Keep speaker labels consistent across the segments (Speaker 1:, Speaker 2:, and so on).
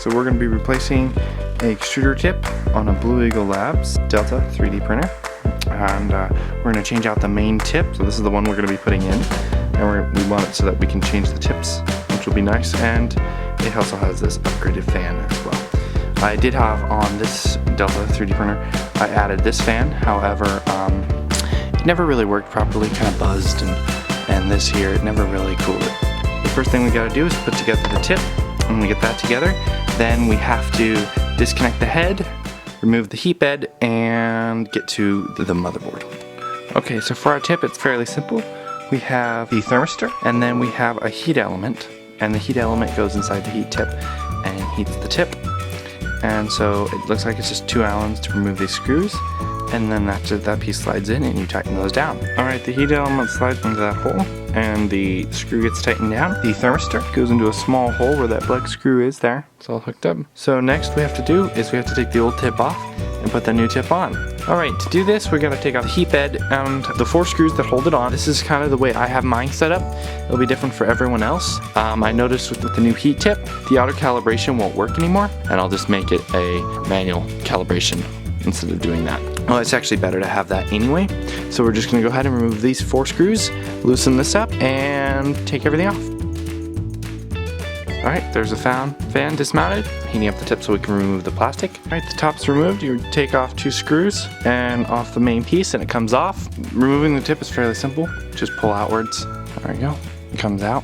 Speaker 1: So we're going to be replacing an extruder tip on a Blue Eagle Labs Delta 3D printer. And we're going to change out the main tip. So this is the one we're going to be putting in. And we want it so that we can change the tips, which will be nice. And it also has this upgraded fan as well. I did have on this Delta 3D printer, I added this fan. However, it never really worked properly, kind of buzzed, and this here, it never really cooled it. The first thing we got to do is put together the tip. And when we get that together, then we have to disconnect the head, remove the heat bed, and get to the motherboard. Okay, so for our tip, it's fairly simple. We have the thermistor, and then we have a heat element, and the heat element goes inside the heat tip and heats the tip. And so it looks like it's just 2 Allens to remove these screws, and then that piece slides in and you tighten those down. Alright, the heat element slides into that hole and the screw gets tightened down. The thermistor goes into a small hole where that black screw is there. It's all hooked up. So next we have to do is we have to take the old tip off and put the new tip on. Alright, to do this we're going to take off the heat bed and the 4 screws that hold it on. This is kind of the way I have mine set up. It'll be different for everyone else. I noticed with the new heat tip, the auto calibration won't work anymore, and I'll just make it a manual calibration instead of doing that. Well, it's actually better to have that anyway. So we're just going to go ahead and remove these 4 screws, loosen this up, and take everything off. Alright, there's the fan dismounted, heating up the tip so we can remove the plastic. Alright, the top's removed. You take off 2 screws and off the main piece and it comes off. Removing the tip is fairly simple. Just pull outwards. There we go. It comes out.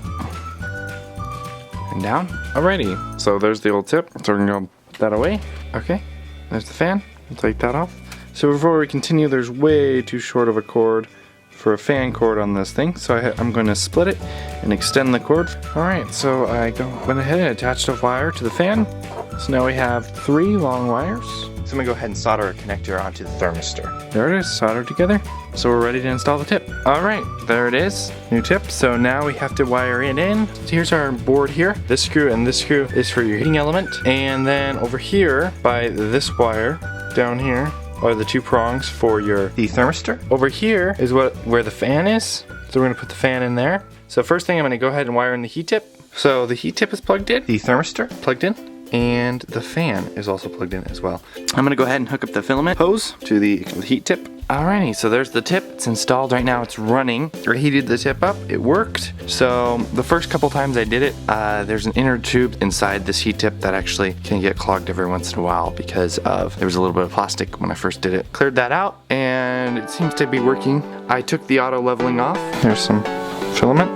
Speaker 1: And down. Alrighty, so there's the old tip. So we're going to put that away. Okay, there's the fan. We'll take that off. So before we continue, there's way too short of a cord for a fan cord on this thing, so I'm going to split it and extend the cord. Alright, so I went ahead and attached a wire to the fan. So now we have 3 long wires. So I'm going to go ahead and solder a connector onto the thermistor. There it is, soldered together. So we're ready to install the tip. Alright, there it is, new tip. So now we have to wire it in. So here's our board here. This screw and this screw is for your heating element. And then over here, by this wire, down here, are the 2 prongs for the thermistor. Over here is where the fan is. So we're going to put the fan in there. So first thing, I'm going to go ahead and wire in the heat tip. So the heat tip is plugged in, the thermistor plugged in, and the fan is also plugged in as well. I'm going to go ahead and hook up the filament hose to the heat tip. Alrighty, so there's the tip. It's installed right now. It's running. I heated the tip up. It worked. So the first couple times I did it, there's an inner tube inside this heat tip that actually can get clogged every once in a while because there was a little bit of plastic when I first did it. Cleared that out, and it seems to be working. I took the auto leveling off. There's some filament.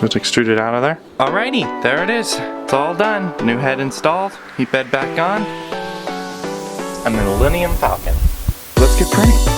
Speaker 1: Just extruded out of there. Alrighty, there it is. It's all done. New head installed. Heat bed back on. A Millennium Falcon. Let's get printing.